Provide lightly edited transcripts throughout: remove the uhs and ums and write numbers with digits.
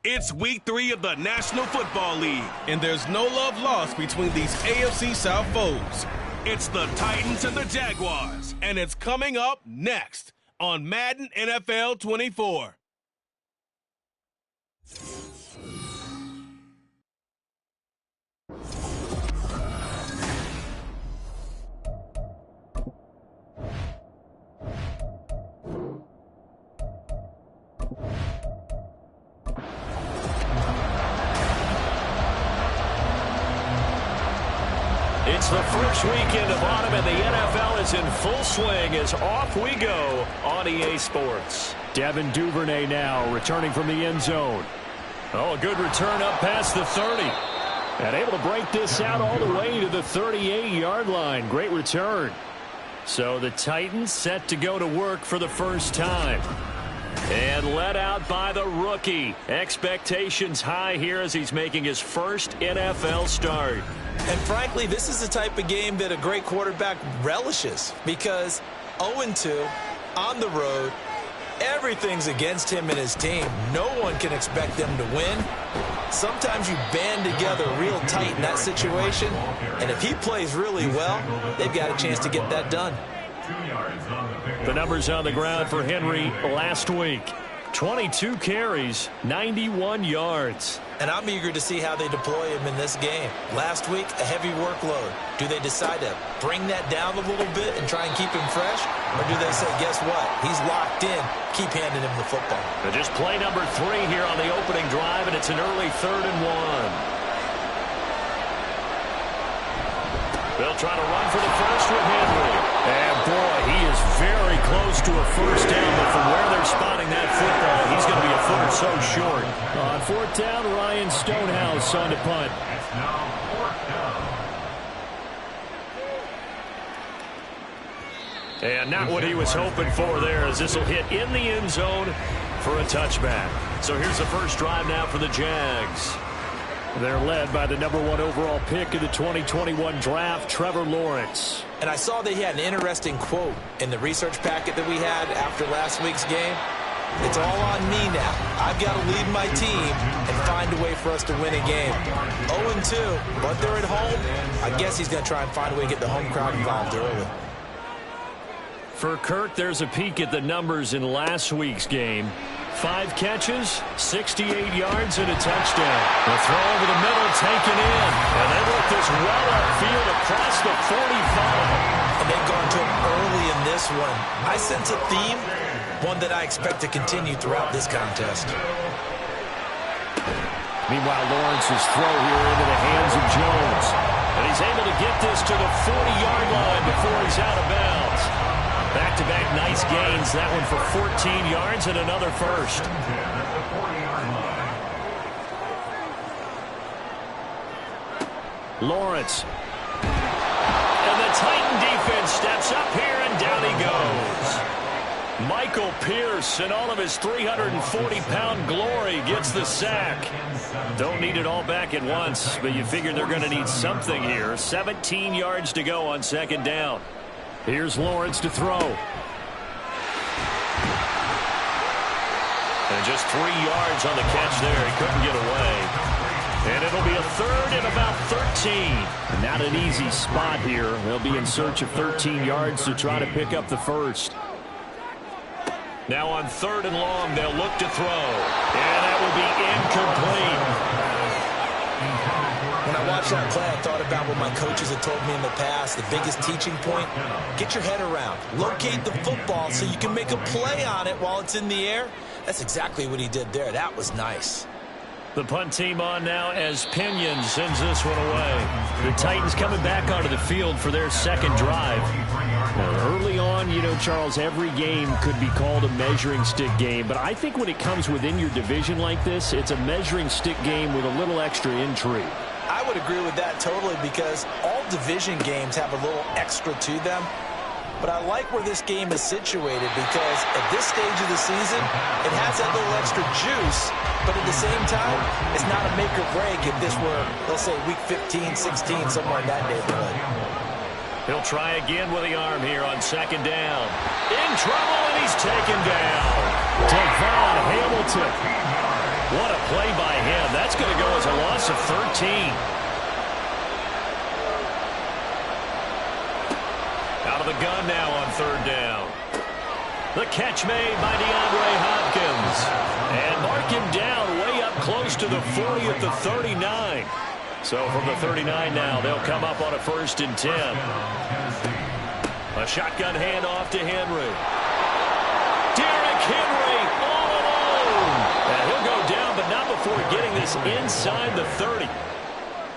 It's week 3 of the National Football League, and there's no love lost between these AFC South foes. It's the Titans and the Jaguars, and it's coming up next on Madden NFL 24. It's the first weekend of autumn, and the NFL is in full swing as off we go on EA Sports. Devin Duvernay now returning from the end zone. Oh, a good return up past the 30. And able to break this out all the way to the 38-yard line. Great return. So the Titans set to go to work for the first time. And led out by the rookie. Expectations high here as he's making his first NFL start. And frankly, this is the type of game that a great quarterback relishes because 0-2 on the road, everything's against him and his team. No one can expect them to win. Sometimes you band together real tight in that situation, and if he plays really well, they've got a chance to get that done. The numbers on the ground for Henry last week. 22 carries, 91 yards. And I'm eager to see how they deploy him in this game. Last week, a heavy workload. Do they decide to bring that down a little bit and try and keep him fresh? Or do they say, guess what? He's locked in. Keep handing him the football. But just play number 3 here on the opening drive, and it's an early 3rd and 1. They'll try to run for the first with Henry. And, boy, he is very close to a first down, but from where they're spotting that football, he's going to be a foot or so short. On 4th down, Ryan Stonehouse on to punt. And not what he was hoping for there, as this will hit in the end zone for a touchback. So here's the first drive now for the Jags. They're led by the number 1 overall pick of the 2021 draft, Trevor Lawrence. And I saw that he had an interesting quote in the research packet that we had after last week's game. It's all on me now. I've got to lead my team and find a way for us to win a game. 0-2, but they're at home. I guess he's going to try and find a way to get the home crowd involved early. For Kirk, there's a peek at the numbers in last week's game. 5 catches, 68 yards, and a touchdown. The throw over the middle taken in. And they work this well upfield across the 45. And they've gone to him early in this one. I sense a theme, one that I expect to continue throughout this contest. Meanwhile, Lawrence's throw here into the hands of Jones. And he's able to get this to the 40-yard line before he's out of bounds. Back-to-back nice gains. That one for 14 yards and another first. Lawrence. And the Titan defense steps up here, and down he goes. Michael Pierce, in all of his 340-pound glory, gets the sack. Don't need it all back at once, but you figure they're going to need something here. 17 yards to go on 2nd down. Here's Lawrence to throw. And just 3 yards on the catch there. He couldn't get away. And it'll be a 3rd and about 13. Not an easy spot here. They'll be in search of 13 yards to try to pick up the first. Now on 3rd and long, they'll look to throw. And that will be incomplete. When I watched that play, I thought about what my coaches had told me in the past. The biggest teaching point, get your head around. Locate the football so you can make a play on it while it's in the air. That's exactly what he did there. That was nice. The punt team on now as Pinion sends this one away. The Titans coming back onto the field for their 2nd drive. Early on, you know, Charles, every game could be called a measuring stick game. But I think when it comes within your division like this, it's a measuring stick game with a little extra intrigue. I would agree with that totally because all division games have a little extra to them. But I like where this game is situated because at this stage of the season, it has that little extra juice. But at the same time, it's not a make or break if this were, let's say, week 15, 16, somewhere in that neighborhood. He'll try again with the arm here on 2nd down. In trouble, and he's taken down. Devon Hamilton. What a play by him. That's going to go as a loss of 13. Out of the gun now on third down. The catch made by DeAndre Hopkins. And mark him down way up close to the 40 at the 39. So from the 39 now, they'll come up on a 1st and 10. A shotgun handoff to Henry. Derrick Henry all alone. And he'll go down, but not before getting this inside the 30.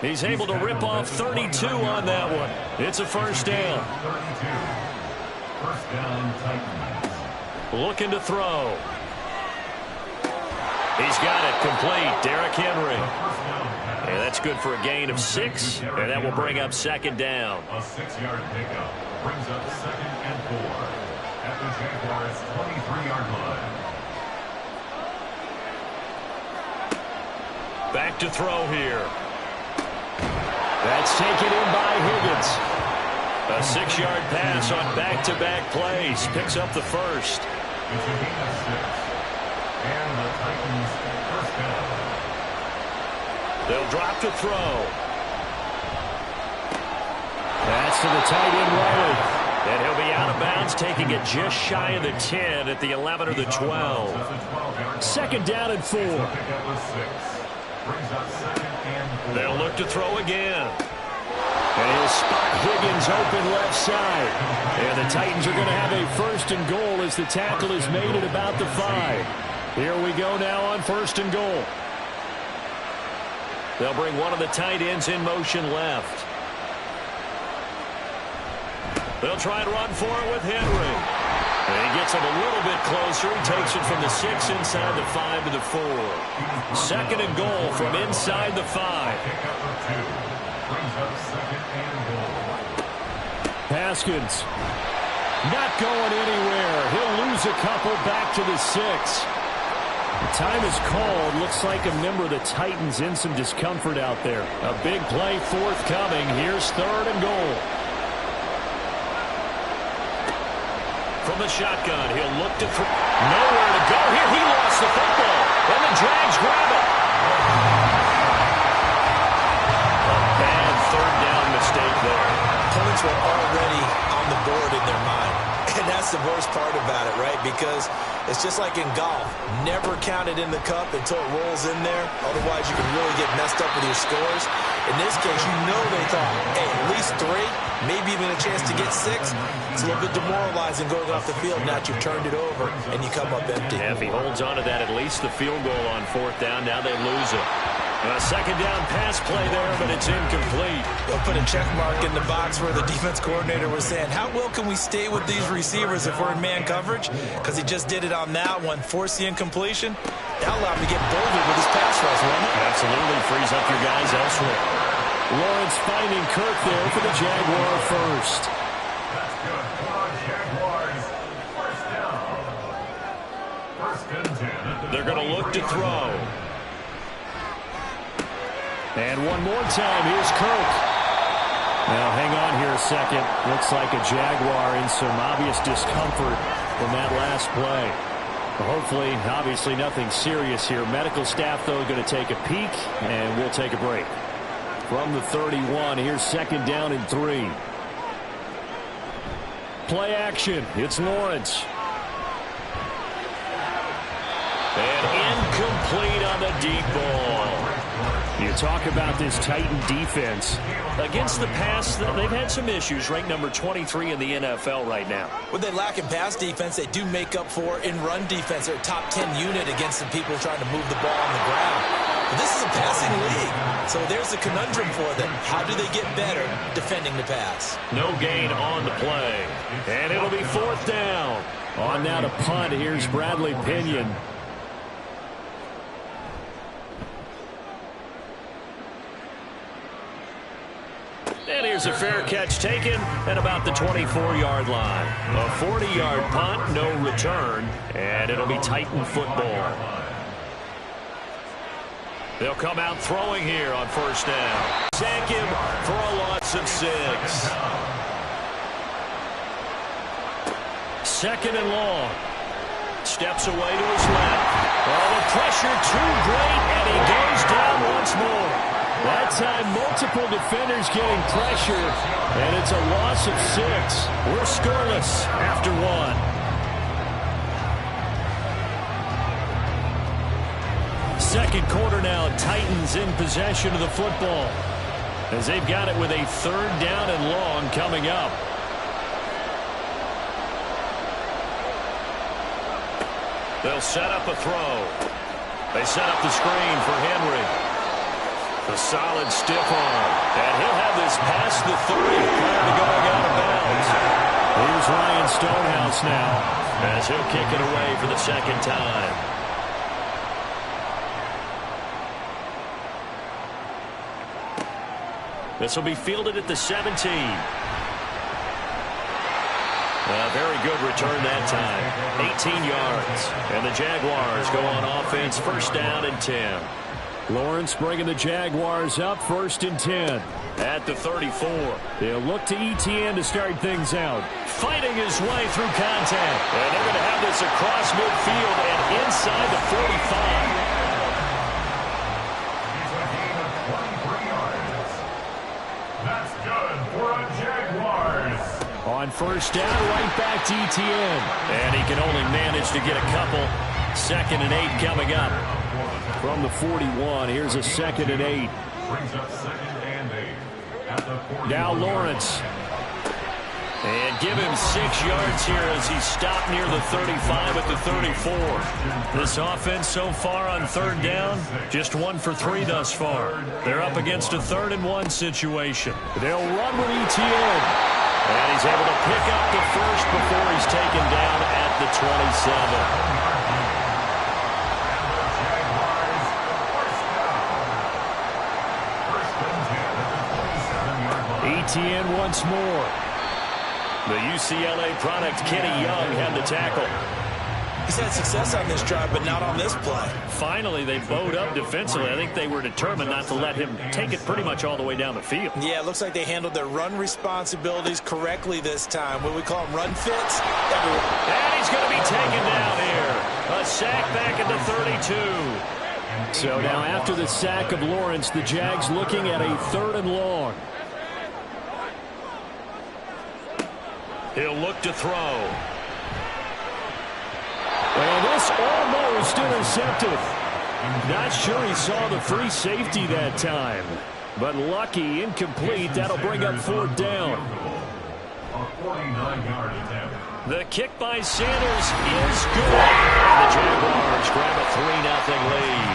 He's able to rip off 32 on that one. It's a 1st down. First down, Titans. Looking to throw. He's got it complete. Derrick Henry. And that's good for a gain of 6. And that will bring up 2nd down. A 6-yard pickup brings up 2nd and 4 at the Jaguars' 23-yard line. Back to throw here. That's taken in by Higgins. A 6-yard pass on back-to-back plays. Picks up the 1st. It's a gain of 6. And the Titans' 1st down. They'll drop to throw. That's to the tight end, Riley. And he'll be out of bounds, taking it just shy of the 10 at the 11 or the 12. 2nd down and 4. Pickup was 6. Brings up 2nd and 4. They'll look to throw again. And he'll spot Higgins open left side. And the Titans are going to have a 1st and goal as the tackle is made at about the 5. Here we go now on 1st and goal. They'll bring one of the tight ends in motion left. They'll try and run for it with Henry. And he gets him a little bit closer. He takes it from the 6 inside the 5 to the 4. 2nd and goal from inside the 5. Haskins not going anywhere. He'll lose a couple back to the 6. The time is called. Looks like a member of the Titans in some discomfort out there. A big play forthcoming. Here's 3rd and goal. From the shotgun, he'll look to throw. Nowhere to go here. He lost the football. And the Jags grab it. A bad 3rd down mistake there. Points were already on the board in their mind. And that's the worst part about it, right? Because it's just like in golf. Never count it in the cup until it rolls in there. Otherwise, you can really get messed up with your scores. In this case, you know they thought, hey, at least 3, maybe even a chance to get 6. It's a little bit demoralizing going off the field. Now that you've turned it over and you come up empty. Yeah, if he holds on to that, at least the field goal on 4th down. Now they lose it. A 2nd down pass play there, but it's incomplete. They'll put a check mark in the box where the defense coordinator was saying, how well can we stay with these receivers if we're in man coverage? Because he just did it on that one, force the incompletion. That allowed him to get bolder with his pass rush, won't it? Absolutely frees up your guys elsewhere. Lawrence finding Kirk there for the Jaguar 1st. That's good for Jaguars. 1st down. 1st and 10. They're going to look to throw. And one more time, here's Kirk. Now, hang on here a second. Looks like a Jaguar in some obvious discomfort from that last play. Hopefully, obviously, nothing serious here. Medical staff, though, going to take a peek, and we'll take a break. From the 31, here's 2nd down and 3. Play action. It's Lawrence. And incomplete on the deep ball. You talk about this Titan defense. Against the pass, they've had some issues. Ranked number 23 in the NFL right now. What they lack in pass defense, they do make up for in run defense. They're a top 10 unit against the people trying to move the ball on the ground. But this is a passing league, so there's a conundrum for them. How do they get better defending the pass? No gain on the play. And it'll be 4th down. On now to punt. Here's Bradley Pinion. And here's a fair catch taken at about the 24-yard line. A 40-yard punt, no return, and it'll be Titan football. They'll come out throwing here on 1st down. Sack him for a loss of 6. 2nd and long. Steps away to his left. Oh, the pressure too great, and he goes down once more. That time, multiple defenders getting pressure, and it's a loss of 6. We're scoreless after 1. Second quarter now, Titans in possession of the football as they've got it with a 3rd down and long coming up. They'll set up a throw. They set up the screen for Henry. The solid stiff arm. And he'll have this past the 30 prior to going out of bounds. Here's Ryan Stonehouse now as he'll kick it away for the 2nd time. This will be fielded at the 17. A very good return that time. 18 yards. And the Jaguars go on offense, 1st down and 10. Lawrence bringing the Jaguars up, 1st and 10. At the 34. They'll look to ETN to start things out. Fighting his way through contact. And they're going to have this across midfield and inside the 45. On 1st down, right back to ETN. And he can only manage to get a couple. 2nd and 8 coming up. From the 41, here's a 2nd and 8. Brings up 2nd and 8. At the 41. Now Lawrence. And give him 6 yards here as he stopped near the 35 at the 34. This offense so far on 3rd down, just 1 for 3 thus far. They're up against a 3rd and 1 situation. They'll run with ETN. And he's able to pick up the 1st before he's taken down at the 27. ETN once more. The UCLA product, Kenny Young, had the tackle. He's had success on this drive, but not on this play. Finally, they bowed up defensively. I think they were determined not to let him take it pretty much all the way down the field. Yeah, it looks like they handled their run responsibilities correctly this time. What we call them run fits. And he's going to be taken down here. A sack back at the 32. So now after the sack of Lawrence, the Jags looking at a 3rd and long. He'll look to throw. And this almost intercepted. Not sure he saw the free safety that time. But lucky, incomplete. That'll bring up 4th down. A 49-yard attempt. The kick by Sanders is good. And the Jaguars grab a 3-0 lead.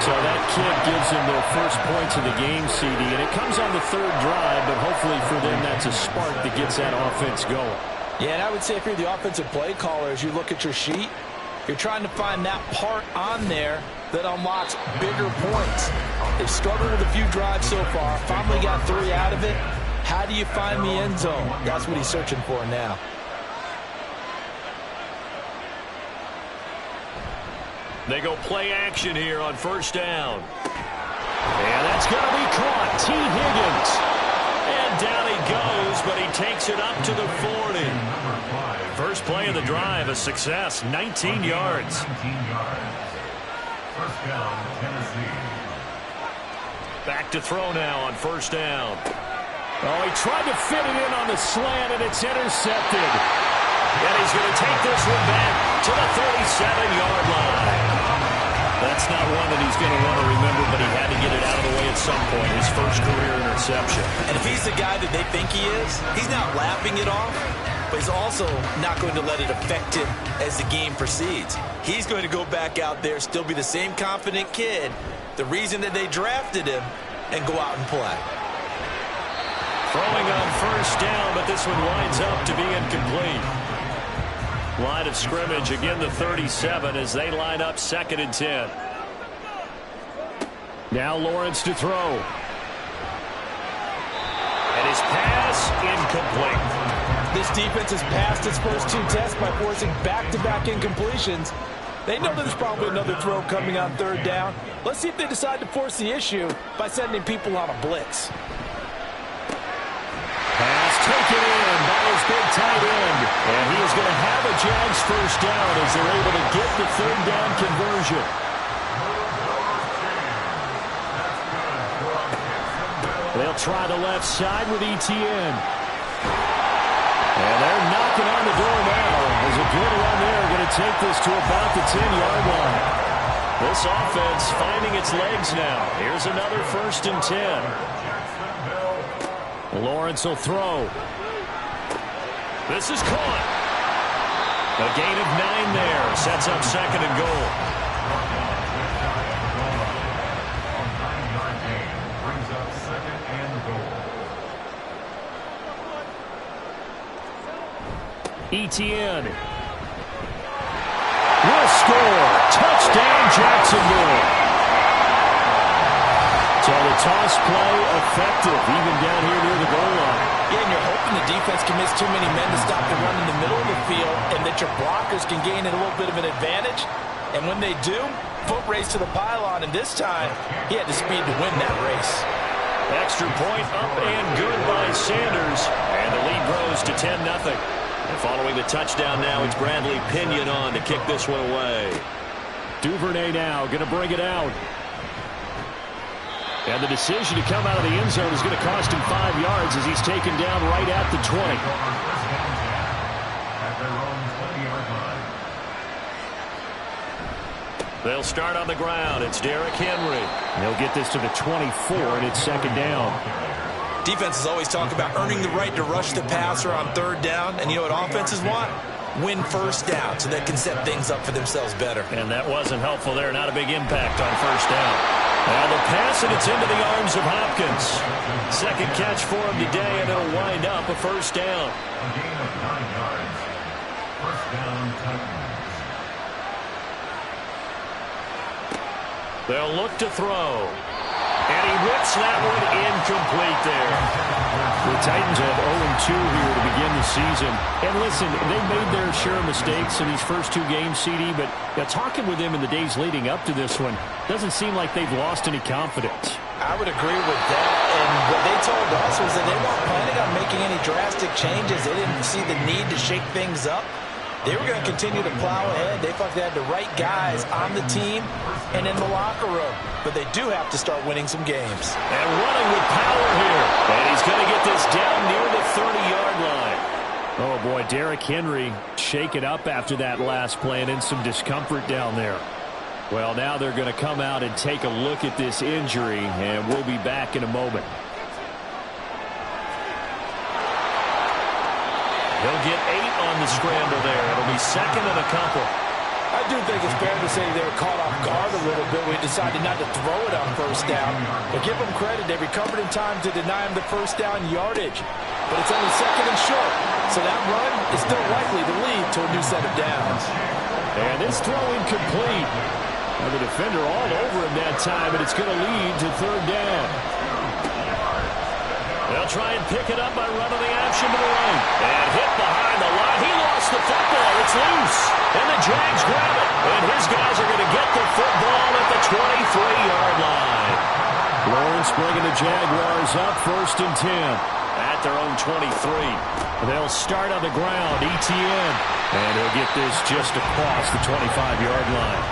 So that kick gives them their first points of the game, CD. And it comes on the 3rd drive, but hopefully for them that's a spark that gets that offense going. Yeah, and I would say if you're the offensive play caller, as you look at your sheet, you're trying to find that part on there that unlocks bigger points. They've struggled with a few drives so far, finally got 3 out of it. How do you find the end zone? That's what he's searching for now. They go play action here on 1st down. And that's going to be caught. T. Higgins. And down he goes, but he takes it up to the 40. First play of the drive, a success, 19 yards. 19 yards. 1st down, Tennessee. Back to throw now on 1st down. Oh, he tried to fit it in on the slant, and it's intercepted. And he's going to take this one back to the 37-yard line. That's not one that he's going to want to remember, but he had to get it out of the way at some point. His first career interception. And if he's the guy that they think he is, he's not laughing it off, but he's also not going to let it affect him as the game proceeds. He's going to go back out there, still be the same confident kid, the reason that they drafted him, and go out and play. Throwing on 1st down, but this one winds up to be incomplete. Line of scrimmage, again the 37 as they line up 2nd and 10. Now Lawrence to throw. And his pass incomplete. This defense has passed its first 2 tests by forcing back-to-back incompletions. They know there's probably another throw coming on 3rd down. Let's see if they decide to force the issue by sending people on a blitz. Pass taken in by his big tight end. And he is going to have a Jags 1st down as they're able to get the third down conversion. They'll try the left side with Etienne. And they're knocking on the door now as a good run there, going to take this to about the 10-yard line. This offense finding its legs now. Here's another 1st and 10. Lawrence will throw. This is caught. A gain of 9 there. Sets up 2nd and goal. Brings up 2nd and goal. Etienne will score. Touchdown, Jacksonville. So the toss play effective, even down here near the goal line. Yeah, and you're hoping the defense can miss too many men to stop the run in the middle of the field and that your blockers can gain a little bit of an advantage. And when they do, foot race to the pylon, and this time he had the speed to win that race. Extra point up and good by Sanders. And the lead grows to 10-0. And following the touchdown now, it's Bradley Pinion on to kick this one away. Duvernay now going to bring it out. And the decision to come out of the end zone is going to cost him 5 yards as he's taken down right at the 20. At their own 20-yard line. They'll start on the ground. It's Derrick Henry. He'll get this to the 24, and it's 2nd down. Defenses always talk about earning the right to rush the passer on 3rd down, and you know what offenses want? Win 1st down so they can set things up for themselves better. And that wasn't helpful there. Not a big impact on 1st down. Now the pass, and it's into the arms of Hopkins. 2nd catch for him today, and it'll wind up a 1st down. A gain of 9 yards. 1st down, Titans. They'll look to throw. And he whips that one incomplete there. The Titans have 0-2 here to begin the season. And listen, they've made their share of mistakes in these first 2 games, CD, but talking with them in the days leading up to this one, doesn't seem like they've lost any confidence. I would agree with that, and what they told us was that they weren't planning on making any drastic changes. They didn't see the need to shake things up. They were going to continue to plow ahead. They thought they had the right guys on the team and in the locker room. But they do have to start winning some games. And running with power here. And he's going to get this down near the 30-yard line. Oh, boy, Derrick Henry shaken up after that last play and in some discomfort down there. Well, now they're going to come out and take a look at this injury, and we'll be back in a moment. He'll get 8 on the scramble there. It'll be 2nd and a couple. I do think it's fair to say they were caught off guard a little bit. We decided not to throw it on 1st down. But give them credit. They recovered in time to deny him the 1st down yardage. But it's only 2nd and short. So that run is still likely to lead to a new set of downs. And this throw incomplete. And the defender all over him that time, and it's going to lead to 3rd down. They'll try and pick it up by running the action to the right. And hit behind the line. He lost the football. It's loose. And the Jags grab it. And his guys are going to get the football at the 23-yard line. Lawrence bringing the Jaguars up 1st and 10. At their own 23. They'll start on the ground. Etienne. And he'll get this just across the 25-yard line.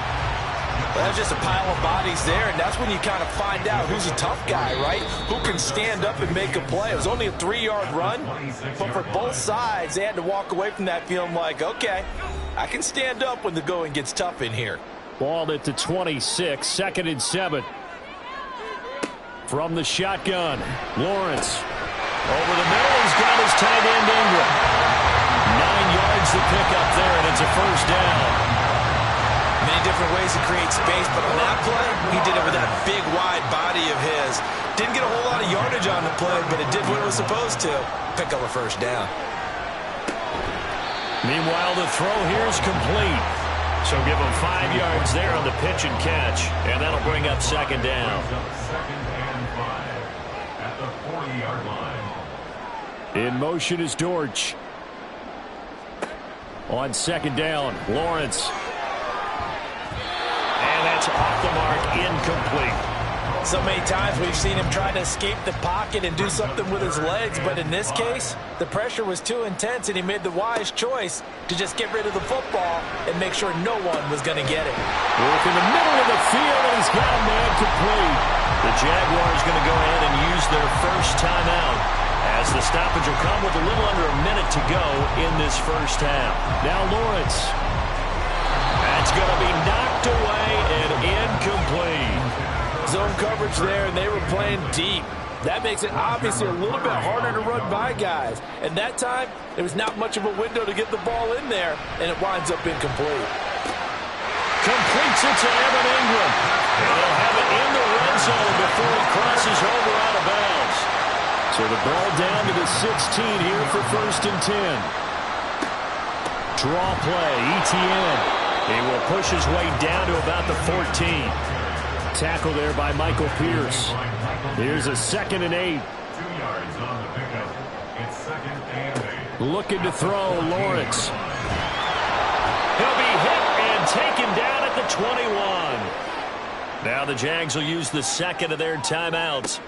Well, there's just a pile of bodies there, and that's when you kind of find out who's a tough guy, right? Who can stand up and make a play. It was only a 3-yard run, but for both sides, they had to walk away from that feeling like, okay, I can stand up when the going gets tough in here. Ball at the 26, 2nd and 7. From the shotgun, Lawrence. Over the middle, he's got his tight end Ingram. 9 yards to pick up there, and it's a 1st down. Many different ways to create space, but on that play, he did it with that big, wide body of his. Didn't get a whole lot of yardage on the play, but it did what it was supposed to. Pick up a 1st down. Meanwhile, the throw here is complete. So give him 5 yards there on the pitch and catch, and that'll bring up 2nd down. 2nd and 5 at the 40-yard line. In motion is Dortch. On 2nd down, Lawrence. And that's off the mark, incomplete. So many times we've seen him try to escape the pocket and do something with his legs, but in this case, the pressure was too intense and he made the wise choice to just get rid of the football and make sure no one was going to get it. Work in the middle of the field, and he's got a man complete. The Jaguars going to go ahead and use their first timeout, as the stoppage will come with a little under a minute to go in this first half. Now Lawrence. That's going to be knocked away and incomplete. Zone coverage there, and they were playing deep. That makes it obviously a little bit harder to run by guys. And that time, there was not much of a window to get the ball in there, and it winds up incomplete. Completes it to Evan Ingram. And they'll have it in the red zone before he crosses over out of bounds. So the ball down to the 16 here for 1st and 10. Draw play, ETN. He will push his way down to about the 14. Tackle there by Michael Pierce. Here's a 2nd and 8. 2 yards on the pickup. It's 2nd and 8. Looking to throw, Lawrence. He'll be hit and taken down at the 21. Now the Jags will use the 2nd of their timeouts.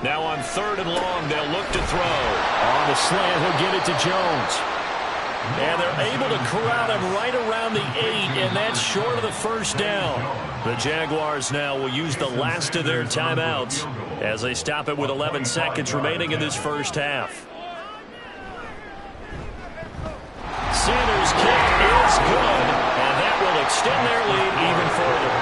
Now on 3rd and long, they'll look to throw. On the slant, he'll get it to Jones. And they're able to corral him right around the 8, and that's short of the first down. The Jaguars now will use the last of their timeouts as they stop it with 11 seconds remaining in this first half. Sanders' kick is good, and that will extend their lead even further.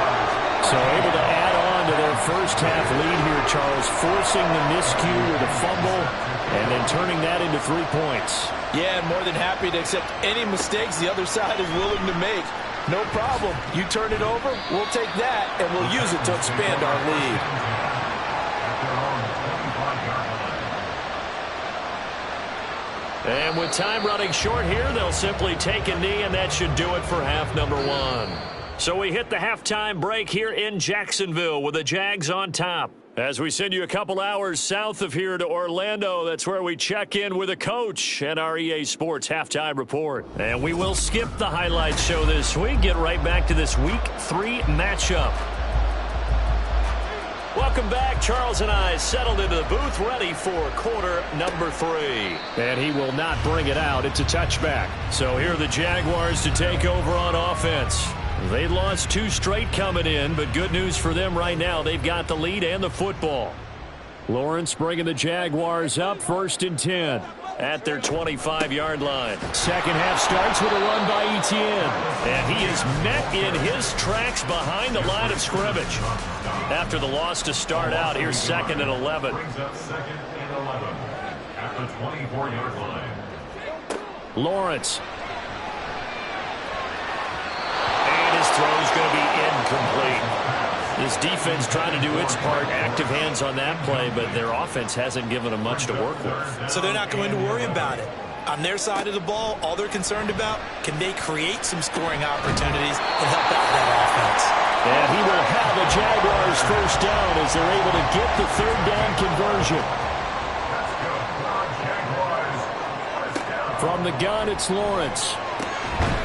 So able to add on to their first half lead here, Charles, forcing the miscue with a fumble and then turning that into 3 points. Yeah, more than happy to accept any mistakes the other side is willing to make. No problem. You turn it over, we'll take that, and we'll use it to expand our lead. And with time running short here, they'll simply take a knee, and that should do it for half number 1. So we hit the halftime break here in Jacksonville with the Jags on top. As we send you a couple hours south of here to Orlando, that's where we check in with a coach and our EA Sports Halftime Report. And we will skip the highlight show this week, get right back to this Week 3 matchup. Welcome back. Charles and I settled into the booth, ready for quarter number 3. And he will not bring it out. It's a touchback. So here are the Jaguars to take over on offense. They lost 2 straight coming in, but good news for them right now. They've got the lead and the football. Lawrence bringing the Jaguars up, 1st and 10 at their 25-yard line. Second half starts with a run by Etienne. And he is met in his tracks behind the line of scrimmage. After the loss to start out, here's 2nd and 11. Brings up 2nd and 11 at the 24-yard line. Lawrence. His throw is going to be incomplete. This defense trying to do its part, active hands on that play, but their offense hasn't given them much to work with. So they're not going to worry about it. On their side of the ball, all they're concerned about, can they create some scoring opportunities and help out that offense? And he will have the Jaguars first down as they're able to get the 3rd down conversion. From the gun, it's Lawrence.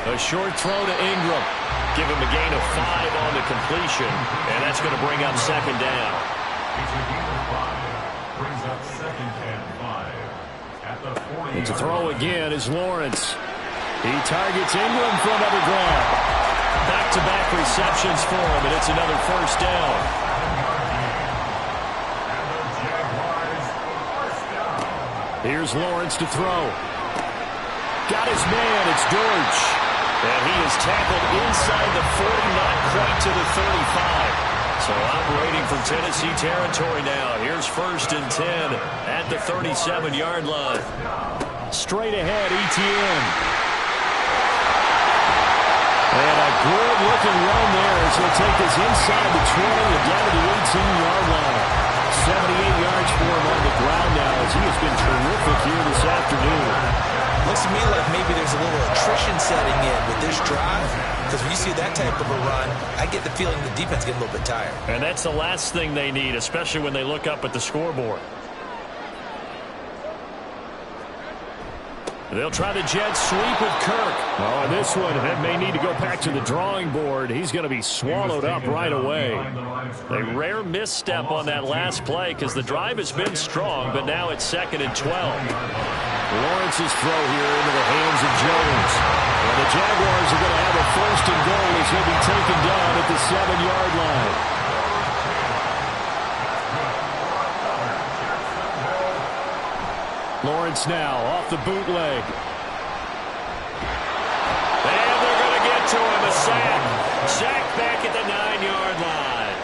A short throw to Ingram. Give him a gain of 5 on the completion, and that's going to bring up 2nd down. And to throw again is Lawrence. He targets Ingram for another grab. Back-to-back receptions for him, and it's another first down. Here's Lawrence to throw. Got his man, it's Dortch. And he is tackled inside the 40, not quite to the 35. So operating from Tennessee territory now. Here's 1st and 10 at the 37-yard line. Straight ahead, Etienne. And a good-looking run there as he'll take this inside the 20 and down to the 18-yard line. 78 yards for him on the ground now as he has been terrific here this afternoon. Looks to me like maybe there's a little attrition setting in with this drive, because when you see that type of a run, I get the feeling the defense gets a little bit tired. And that's the last thing they need, especially when they look up at the scoreboard. They'll try the jet sweep with Kirk. Oh, and this one may need to go back to the drawing board. He's going to be swallowed up right away. A rare misstep on that last play because the drive has been strong, but now it's 2nd and 12. Lawrence's throw here into the hands of Jones. Well, the Jaguars are going to have a 1st and goal as he'll be taken down at the 7-yard line. Lawrence now off the bootleg. And they're going to get to him. A sack. Sack back at the 9-yard line.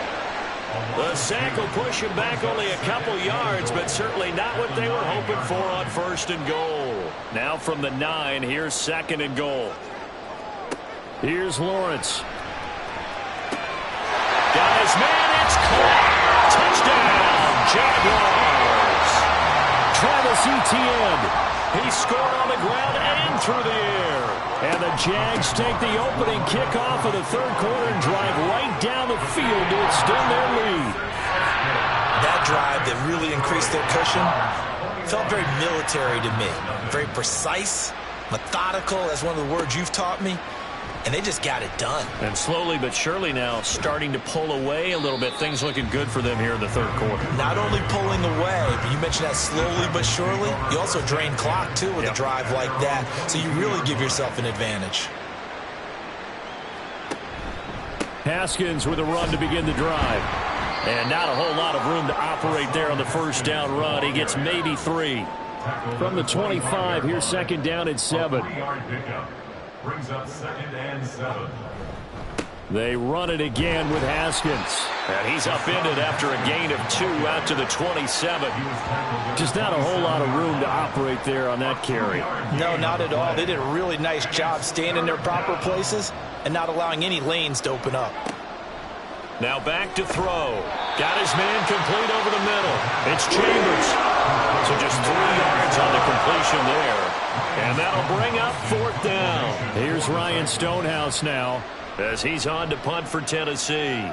The sack will push him back only a couple yards, but certainly not what they were hoping for on 1st and goal. Now from the 9, here's 2nd and goal. Here's Lawrence. Got his man. It's caught. Touchdown, Jaguars. Travis Etienne. He scored on the ground and through the air. And the Jags take the opening kickoff of the 3rd quarter and drive right down the field to extend their lead. That drive that really increased their cushion felt very military to me. Very precise, methodical, that's one of the words you've taught me. And they just got it done. And slowly but surely now starting to pull away a little bit. Things looking good for them here in the 3rd quarter. Not only pulling away, but you mentioned that slowly but surely. You also drain clock, too, with a drive like that. So you really give yourself an advantage. Haskins with a run to begin the drive. And not a whole lot of room to operate there on the 1st down run. He gets maybe 3. From the 25, here's 2nd down and 7. Brings up 2nd and 7. They run it again with Haskins. And he's upended after a gain of 2 out to the 27. Just not a whole lot of room to operate there on that carry. No, not at all. They did a really nice job staying in their proper places and not allowing any lanes to open up. Now back to throw. Got his man complete over the middle. It's Chambers. So just 3 yards on the completion there. And that'll bring up 4th down. Here's Ryan Stonehouse now, as he's on to punt for Tennessee.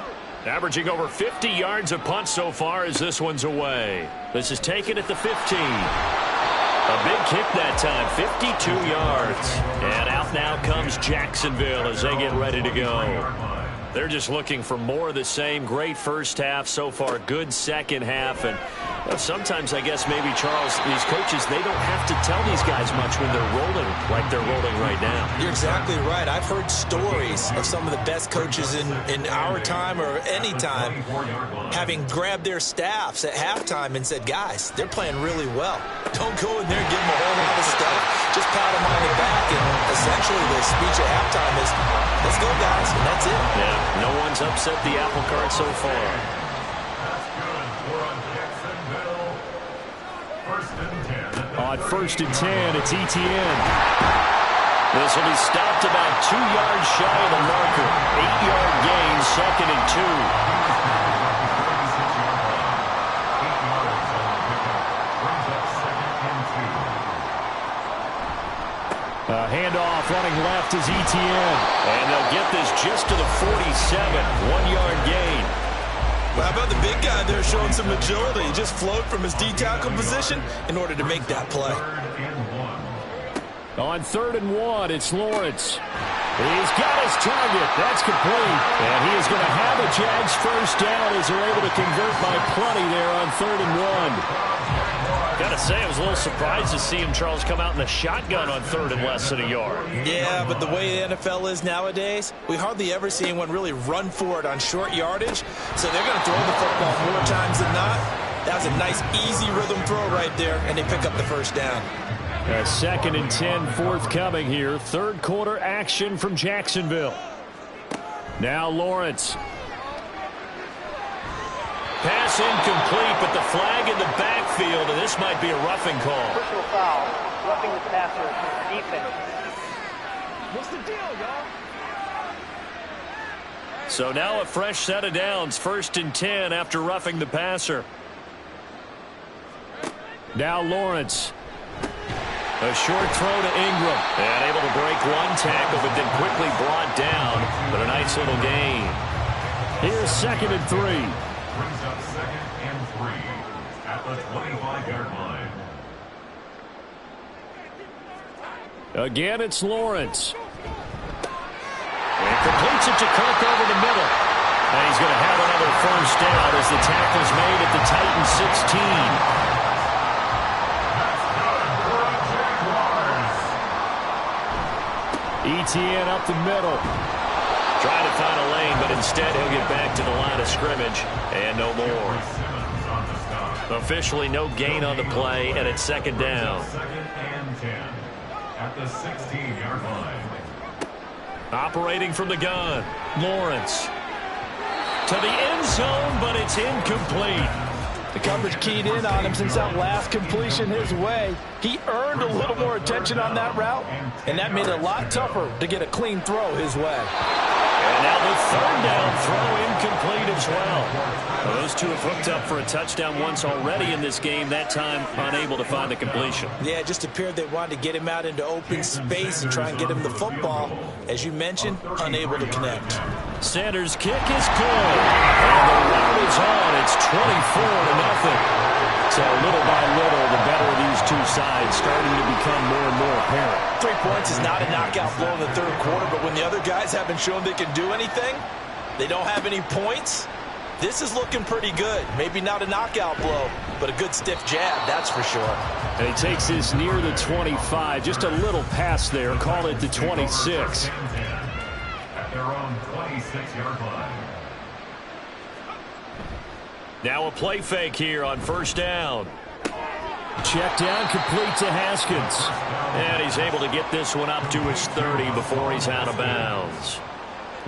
Averaging over 50 yards a punt so far as this one's away. This is taken at the 15. A big kick that time, 52 yards. And out now comes Jacksonville as they get ready to go. They're just looking for more of the same. Great first half so far, good second half. And sometimes I guess maybe, Charles, these coaches, they don't have to tell these guys much when they're rolling like they're rolling right now. You're exactly right. I've heard stories of some of the best coaches in our time or any time having grabbed their staffs at halftime and said, guys, they're playing really well. Don't go in there and give them a whole lot of stuff. Just pat them on the back. And essentially the speech at halftime is, let's go, guys, and that's it. Yeah, no one's upset the apple cart so far. On 1st and 10, it's Etienne. This will be stopped about 2 yards shy of the marker. 8-yard gain, 2nd and 2. Handoff running left is Etienne. And they'll get this just to the 47. 1-yard gain. Well, how about the big guy there showing some agility? He just float from his D-tackle position in order to make that play. On 3rd and 1, it's Lawrence. He's got his target. That's complete. And he is going to have a Jags 1st down as they're able to convert by plenty there on 3rd and 1. Got to say, I was a little surprised to see him, Charles, come out in the shotgun on 3rd and less than a yard. Yeah, but the way the NFL is nowadays, we hardly ever see anyone really run for it on short yardage. So they're going to throw the football more times than not. That was a nice, easy rhythm throw right there, and they pick up the 1st down. 2nd and 10 forthcoming here. 3rd quarter action from Jacksonville. Now Lawrence. Pass incomplete, but the flag in the backfield, and this might be a roughing call. Personal foul, roughing the passer, defense. What's the deal, y'all? So now a fresh set of downs, 1st and 10 after roughing the passer. Now Lawrence. A short throw to Ingram. And able to break one tackle, but then quickly brought down. But a nice little gain. Here's 2nd and 3. Brings up 2nd and 3 at the 25-yard line. Again, it's Lawrence. And completes it to Kirk over the middle. And he's going to have another first down as the tackle's made at the Titans 16. ETN up the middle. Trying to find a lane, but instead he'll get back to the line of scrimmage. And no more. Officially no gain on the play, and it's second down. Second and 10 at the 16-yard line. Operating from the gun, Lawrence. To the end zone, but it's incomplete. The coverage keyed in on him since that last completion his way. He earned a little more attention on that route, and that made it a lot tougher to get a clean throw his way. And now the third down throw incomplete as well. Those two have hooked up for a touchdown once already in this game, that time unable to find the completion. Yeah, it just appeared they wanted to get him out into open space and try and get him the football. As you mentioned, unable to connect. Sanders' kick is good. And the route is on. It's 24-0. So little by little, the better of these two sides starting to become more and more apparent. 3 points is not a knockout blow in the third quarter, but when the other guys haven't shown they can do anything, they don't have any points, this is looking pretty good. Maybe not a knockout blow, but a good stiff jab, that's for sure. And he takes this near the 25. Just a little pass there. Call it the 26. At their own 26-yard line. Now a play fake here on first down. Check down, complete to Haskins. And he's able to get this one up to his 30 before he's out of bounds.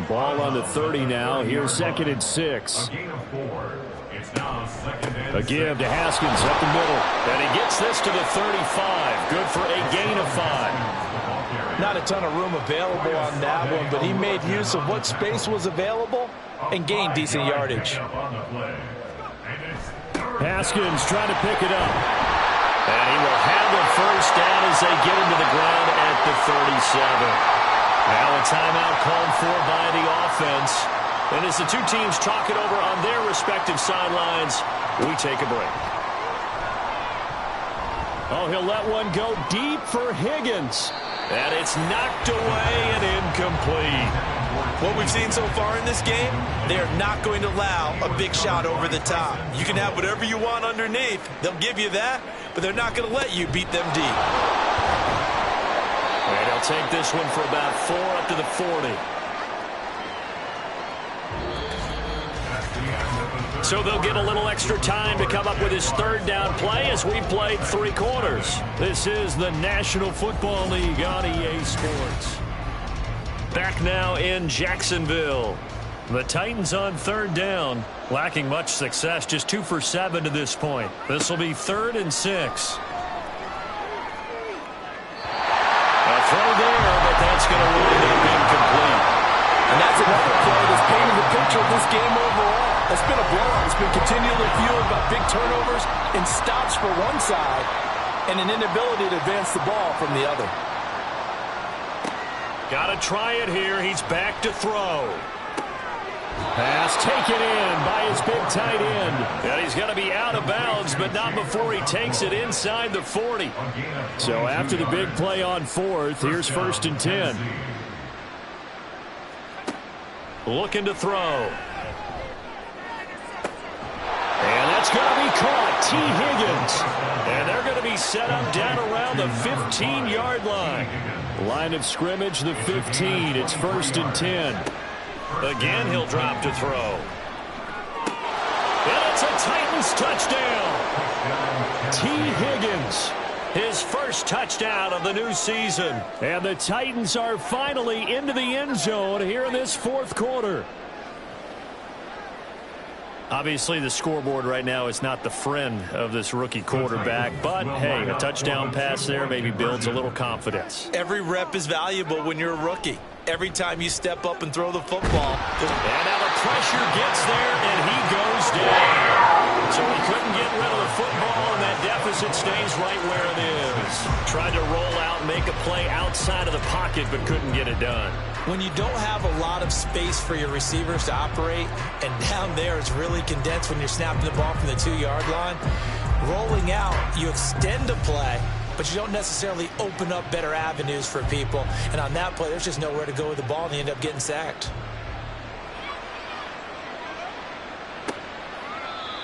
Ball on the 30 now. Here's second and 6. A gain of 4. It's now second and A give to Haskins up the middle. And he gets this to the 35. Good for a gain of 5. Not a ton of room available on that one, but he made use of what space was available and gained decent yardage. Haskins trying to pick it up. And he will have the first down as they get him to the ground at the 37. Now a timeout called for by the offense. And as the two teams talk it over on their respective sidelines, we take a break. Oh, he'll let one go deep for Higgins. And it's knocked away and incomplete. What we've seen so far in this game, they are not going to allow a big shot over the top. You can have whatever you want underneath. They'll give you that, but they're not going to let you beat them deep. And he'll take this one for about 4 up to the 40. So they'll get a little extra time to come up with his third down play as we've played 3 quarters. This is the National Football League on EA Sports. Back now in Jacksonville. The Titans on third down, lacking much success, just 2 for 7 to this point. This will be 3rd and 6. A throw there, but that's going to wind up incomplete. And that's another play that's painting the picture of this game overall. It's been a blowout. It's been continually fueled by big turnovers and stops for one side and an inability to advance the ball from the other. Got to try it here. He's back to throw. Pass taken in by his big tight end. And he's going to be out of bounds, but not before he takes it inside the 40. So after the big play on 4th, here's 1st and 10. Looking to throw. And that's going to be caught. T. Higgins. And they're going to be set up down around the 15-yard line. Line of scrimmage, the 15. It's 1st and 10. Again, he'll drop to throw. And it's a Titans touchdown. T. Higgins. His first touchdown of the new season. And the Titans are finally into the end zone here in this 4th quarter. Obviously, the scoreboard right now is not the friend of this rookie quarterback. But, hey, a touchdown pass there maybe builds a little confidence. Every rep is valuable when you're a rookie. Every time you step up and throw the football. And now the pressure gets there, and he goes down. So he couldn't get rid of the football, and that deficit stays right where it is. Tried to roll out and make a play outside of the pocket, but couldn't get it done. When you don't have a lot of space for your receivers to operate, and down there it's really condensed when you're snapping the ball from the 2-yard line, rolling out, you extend a play, but you don't necessarily open up better avenues for people. And on that play, there's just nowhere to go with the ball, and they end up getting sacked.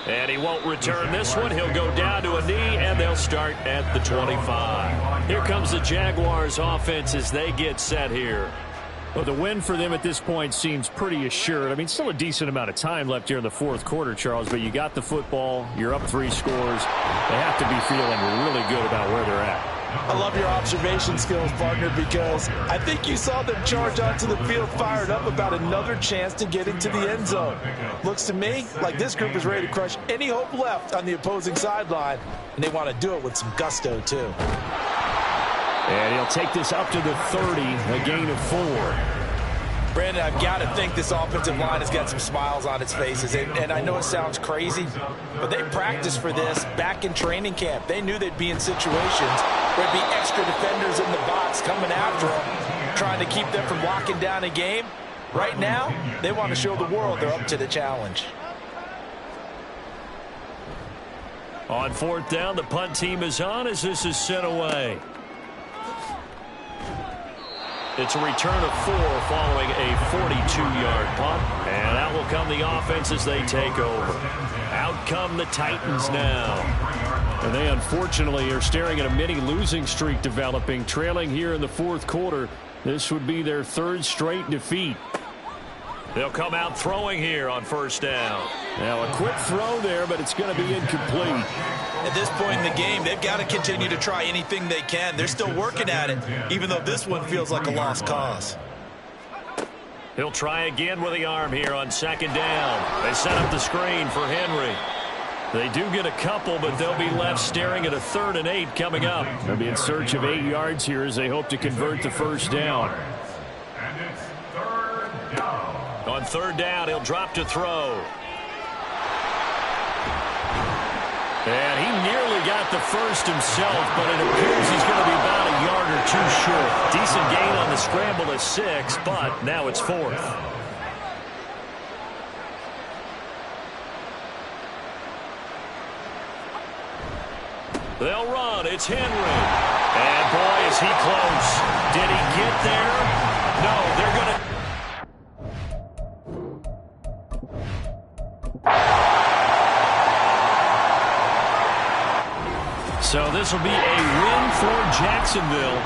And he won't return this one. He'll go down to a knee, and they'll start at the 25. Here comes the Jaguars offense as they get set here. Well, the win for them at this point seems pretty assured. I mean, still a decent amount of time left here in the fourth quarter, Charles, but you got the football. You're up 3 scores. They have to be feeling really good about where they're at. I love your observation skills, partner, because I think you saw them charge onto the field fired up about another chance to get into the end zone. Looks to me like this group is ready to crush any hope left on the opposing sideline, and they want to do it with some gusto, too. And he'll take this up to the 30, a gain of 4. Brandon, I've got to think this offensive line has got some smiles on its faces. And I know it sounds crazy, but they practiced for this back in training camp. They knew they'd be in situations where there'd be extra defenders in the box coming after them, trying to keep them from locking down a game. Right now, they want to show the world they're up to the challenge. On 4th down, the punt team is on as this is sent away. It's a return of 4 following a 42-yard punt. And out will come the offense as they take over. Out come the Titans now. And they unfortunately are staring at a mini losing streak developing, trailing here in the fourth quarter. This would be their 3rd straight defeat. They'll come out throwing here on 1st down. Now a quick throw there, but it's going to be incomplete. At this point in the game, they've got to continue to try anything they can. They're still working at it, even though this one feels like a lost cause. He'll try again with the arm here on 2nd down. They set up the screen for Henry. They do get a couple, but they'll be left staring at a 3rd and 8 coming up. They'll be in search of 8 yards here as they hope to convert the 1st down. And it's 3rd down. On 3rd down, he'll drop to throw. And he nearly got the first himself, but it appears he's going to be about a yard or 2 short. Decent gain on the scramble is 6, but now it's 4th. They'll run. It's Henry. And boy, is he close. Did he get there? No, they're going to... So this will be a win for Jacksonville.